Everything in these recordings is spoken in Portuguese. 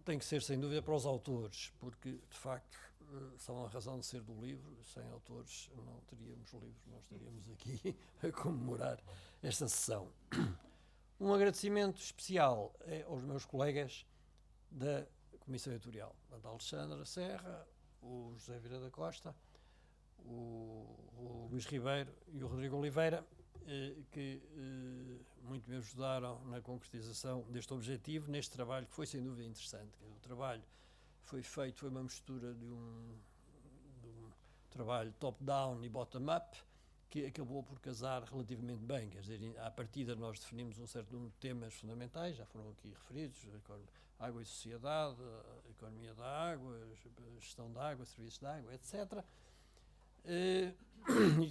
Tem que ser, sem dúvida, para os autores, porque, de facto, são a razão de ser do livro. Sem autores não teríamos livro, nós estaríamos aqui a comemorar esta sessão. Um agradecimento especial aos meus colegas da Comissão Editorial, a Alexandra Serra, o José Vieira da Costa, o Luís Ribeiro e o Rodrigo Oliveira, que muito me ajudaram na concretização deste objetivo, neste trabalho que foi sem dúvida interessante. O trabalho foi feito, foi uma mistura de um trabalho top-down e bottom-up, que acabou por casar relativamente bem. Quer dizer, à partida nós definimos um certo número de temas fundamentais, já foram aqui referidos: água e sociedade, a economia da água, a gestão da água, serviços da água, etc. E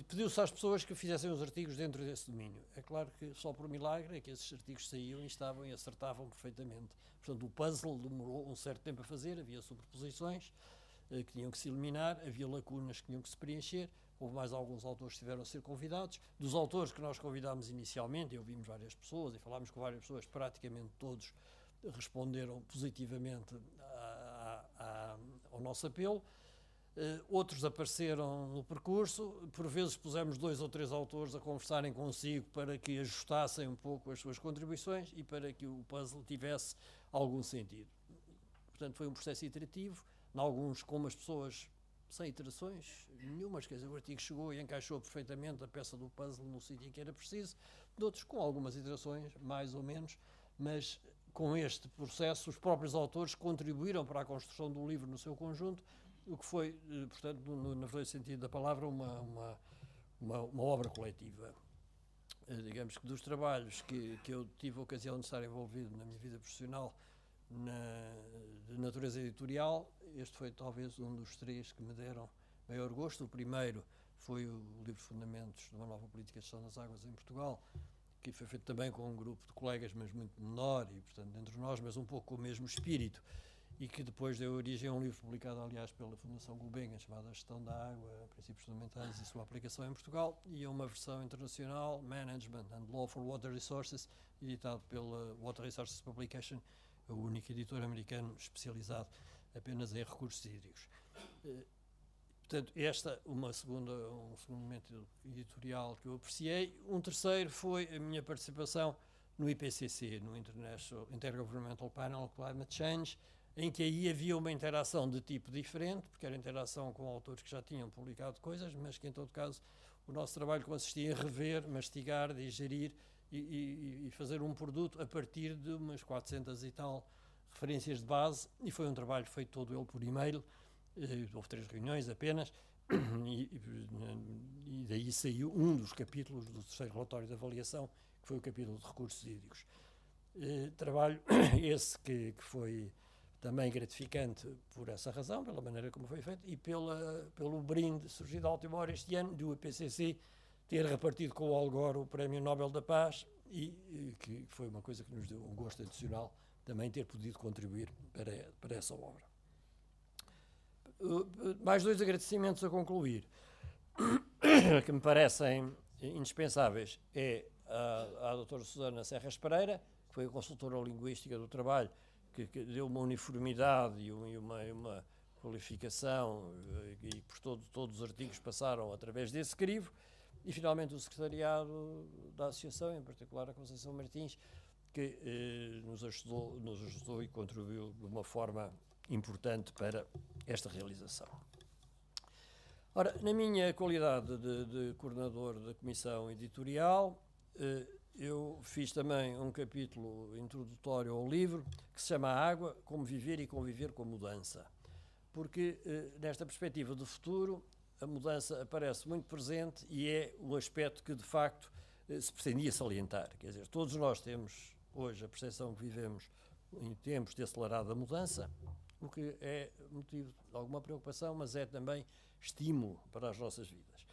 pediu-se às pessoas que fizessem os artigos dentro desse domínio. É claro que só por milagre é que esses artigos saíam e estavam e acertavam perfeitamente. Portanto, o puzzle demorou um certo tempo a fazer, havia sobreposições que tinham que se eliminar, havia lacunas que tinham que se preencher, houve mais alguns autores que tiveram a ser convidados. Dos autores que nós convidámos inicialmente, e ouvimos várias pessoas e falámos com várias pessoas, praticamente todos responderam positivamente ao nosso apelo. Outros apareceram no percurso, por vezes pusemos 2 ou 3 autores a conversarem consigo para que ajustassem um pouco as suas contribuições e para que o puzzle tivesse algum sentido. Portanto, foi um processo iterativo, em alguns com as pessoas sem iterações nenhumas, quer dizer, o artigo chegou e encaixou perfeitamente a peça do puzzle no sítio em que era preciso, de outros com algumas iterações, mais ou menos, mas com este processo os próprios autores contribuíram para a construção do livro no seu conjunto, o que foi, portanto, no verdadeiro sentido da palavra, uma obra coletiva. Digamos que dos trabalhos que eu tive a ocasião de estar envolvido na minha vida profissional de natureza editorial, este foi talvez um dos 3 que me deram maior gosto. O primeiro foi o livro Fundamentos de uma Nova Política de Gestão das Águas em Portugal, que foi feito também com um grupo de colegas, mas muito menor, e portanto entre nós, mas um pouco com o mesmo espírito, e que depois deu origem a um livro publicado, aliás, pela Fundação Gulbenkian, chamado A Gestão da Água, Princípios Fundamentais e Sua Aplicação em Portugal, e a uma versão internacional, Management and Law for Water Resources, editado pela Water Resources Publication, o único editor americano especializado apenas em recursos hídricos. Portanto, um segundo momento editorial que eu apreciei. Um terceiro foi a minha participação no IPCC, no Intergovernmental Panel on Climate Change, em que aí havia uma interação de tipo diferente, porque era interação com autores que já tinham publicado coisas, mas que, em todo caso, o nosso trabalho consistia em rever, mastigar, digerir e fazer um produto a partir de umas 400 e tal referências de base, e foi um trabalho feito todo ele por e-mail. Houve 3 reuniões apenas, e daí saiu um dos capítulos do terceiro relatório de avaliação, que foi o capítulo de recursos hídricos. Trabalho esse que foi também gratificante por essa razão, pela maneira como foi feito, e pelo brinde surgido à última hora este ano do IPCC ter repartido com o Al Gore o Prémio Nobel da Paz, e que foi uma coisa que nos deu um gosto adicional também ter podido contribuir para essa obra. Mais 2 agradecimentos a concluir, que me parecem indispensáveis, é à doutora Susana Serras Pereira, que foi a consultora linguística do trabalho, que deu uma uniformidade e uma qualificação, e por todos os artigos passaram através desse crivo, e finalmente o secretariado da Associação, em particular a Conceição Martins, que nos ajudou e contribuiu de uma forma importante para esta realização. Ora, na minha qualidade de coordenador da Comissão Editorial, eu fiz também um capítulo introdutório ao livro que se chama Água, como viver e conviver com a mudança, porque nesta perspectiva do futuro a mudança aparece muito presente e é um aspecto que de facto se pretendia salientar. Quer dizer, todos nós temos hoje a percepção que vivemos em tempos de acelerada mudança, o que é motivo de alguma preocupação, mas é também estímulo para as nossas vidas.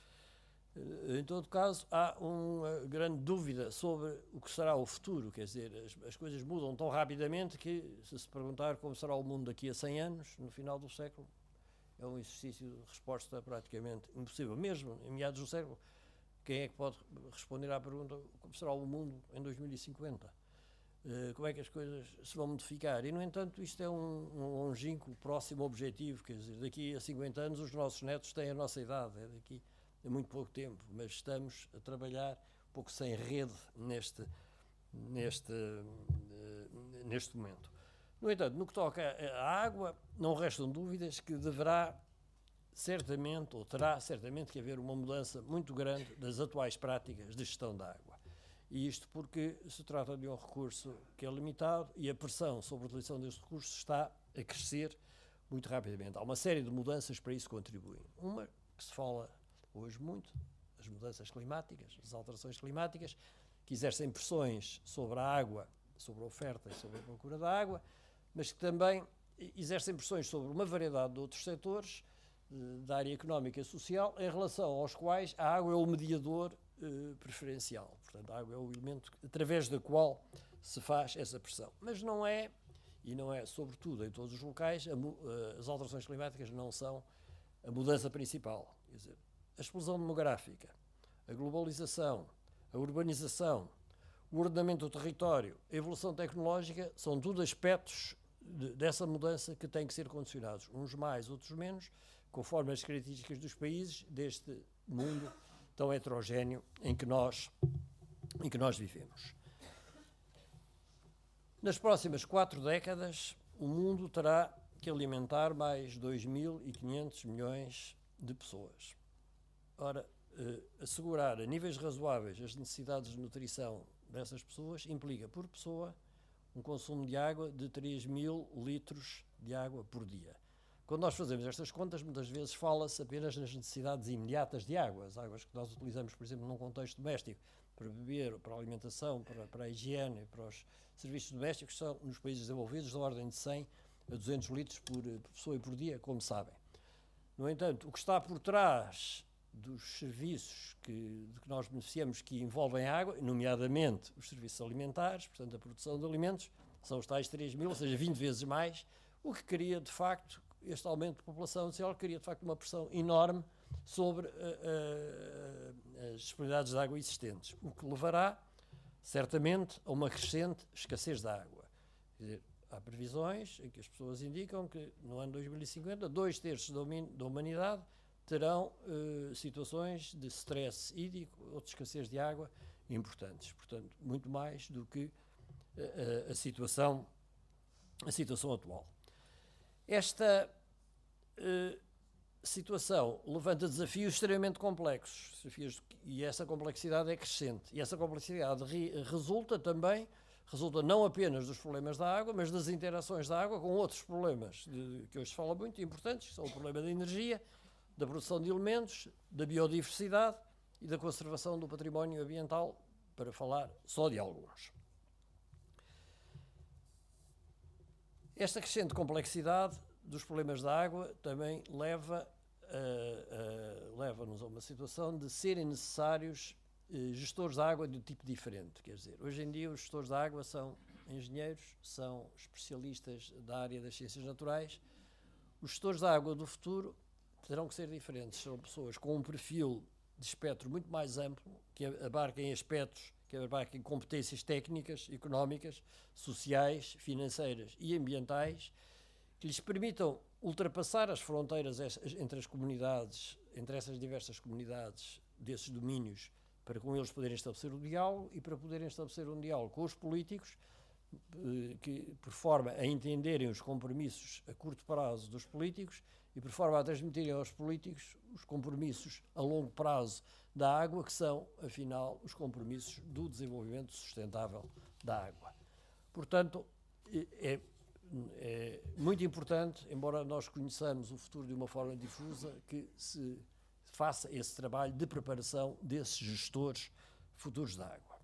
Em todo caso, há uma grande dúvida sobre o que será o futuro, quer dizer, as coisas mudam tão rapidamente que, se perguntar como será o mundo daqui a 100 anos, no final do século, é um exercício de resposta praticamente impossível. Mesmo em meados do século, quem é que pode responder à pergunta como será o mundo em 2050? como é que as coisas se vão modificar. E, no entanto, isto é um longínquo próximo objetivo, quer dizer, daqui a 50 anos os nossos netos têm a nossa idade, é daqui a muito pouco tempo, mas estamos a trabalhar um pouco sem rede neste momento. No entanto, no que toca à água, não restam dúvidas que deverá certamente, ou terá certamente que haver uma mudança muito grande das atuais práticas de gestão da água. E isto porque se trata de um recurso que é limitado e a pressão sobre a utilização deste recurso está a crescer muito rapidamente. Há uma série de mudanças para isso que contribuem. Uma que se fala hoje muito, as mudanças climáticas, as alterações climáticas, que exercem pressões sobre a água, sobre a oferta e sobre a procura da água, mas que também exercem pressões sobre uma variedade de outros setores da área económica e social, em relação aos quais a água é o mediador preferencial. Portanto, a água é o elemento através do qual se faz essa pressão. Mas não é, e não é sobretudo em todos os locais, as alterações climáticas não são a mudança principal. Quer dizer, a explosão demográfica, a globalização, a urbanização, o ordenamento do território, a evolução tecnológica, são tudo aspectos dessa mudança que têm que ser condicionados, uns mais, outros menos, conforme as características dos países deste mundo tão heterogéneo em que nós vivemos. Nas próximas 4 décadas, o mundo terá que alimentar mais 2.500 milhões de pessoas. Ora, assegurar a níveis razoáveis as necessidades de nutrição dessas pessoas implica, por pessoa, um consumo de água de 3.000 litros de água por dia. Quando nós fazemos estas contas, muitas vezes fala-se apenas nas necessidades imediatas de água, as águas que nós utilizamos, por exemplo, num contexto doméstico, para beber, para a alimentação, para a higiene, para os serviços domésticos, são, nos países desenvolvidos, da ordem de 100 a 200 litros por pessoa e por dia, como sabem. No entanto, o que está por trás dos serviços de que nós beneficiamos que envolvem água, nomeadamente os serviços alimentares, portanto a produção de alimentos, são os tais 3.000, ou seja, 20 vezes mais, o que cria, de facto, este aumento de população social, cria, de facto, uma pressão enorme sobre as disponibilidades de água existentes, o que levará, certamente, a uma crescente escassez de água. Quer dizer, há previsões em que as pessoas indicam que, no ano 2050, 2/3 da humanidade terão situações de stress hídrico ou de escassez de água importantes. Portanto, muito mais do que a situação atual. Esta situação levanta desafios extremamente complexos, e essa complexidade é crescente. E essa complexidade resulta não apenas dos problemas da água, mas das interações da água com outros problemas que hoje se fala muito, importantes, que são o problema da energia, da produção de elementos, da biodiversidade e da conservação do património ambiental, para falar só de alguns. Esta crescente complexidade dos problemas da água também leva-nos a uma situação de serem necessários gestores de água de um tipo diferente. Quer dizer, hoje em dia os gestores de água são engenheiros, são especialistas da área das ciências naturais. Os gestores de água do futuro terão que ser diferentes. São pessoas com um perfil de espectro muito mais amplo, que abarquem aspectos, que abarquem competências técnicas, económicas, sociais, financeiras e ambientais, que lhes permitam ultrapassar as fronteiras entre as comunidades, entre essas diversas comunidades desses domínios, para com eles poderem estabelecer o diálogo e para poderem estabelecer um diálogo com os políticos, que, por forma a entenderem os compromissos a curto prazo dos políticos e por forma a transmitirem aos políticos os compromissos a longo prazo da água, que são, afinal, os compromissos do desenvolvimento sustentável da água. Portanto, é muito importante, embora nós conheçamos o futuro de uma forma difusa, que se faça esse trabalho de preparação desses gestores futuros da água.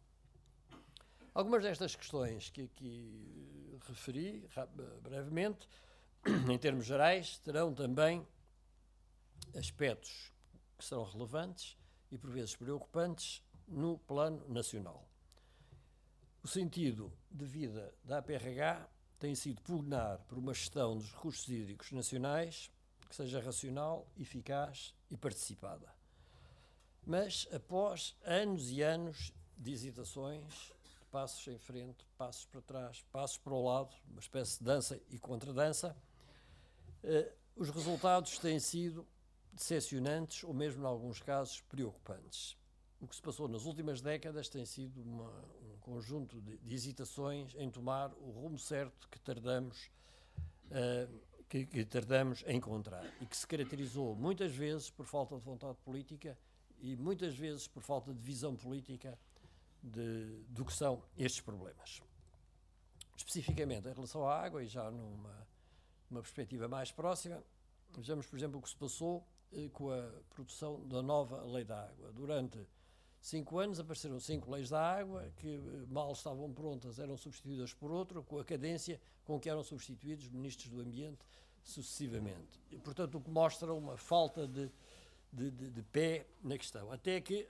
Algumas destas questões que aqui referi brevemente, em termos gerais, terão também aspectos que serão relevantes e, por vezes, preocupantes no plano nacional. O sentido de vida da APRH tem sido pugnar por uma gestão dos recursos hídricos nacionais que seja racional, eficaz e participada. Mas, após anos e anos de hesitações, de passos em frente, passos para trás, passos para o lado, uma espécie de dança e contradança. Os resultados têm sido decepcionantes ou mesmo, em alguns casos, preocupantes. O que se passou nas últimas décadas tem sido um conjunto de hesitações em tomar o rumo certo que tardamos a encontrar e que se caracterizou muitas vezes por falta de vontade política e muitas vezes por falta de visão política do que são estes problemas. Especificamente em relação à água, e já numa perspectiva mais próxima, vejamos, por exemplo, o que se passou com a produção da nova lei da água. Durante 5 anos apareceram 5 leis da água que mal estavam prontas, eram substituídas por outra, com a cadência com que eram substituídos ministros do Ambiente sucessivamente. E, portanto, o que mostra uma falta de pé na questão. Até que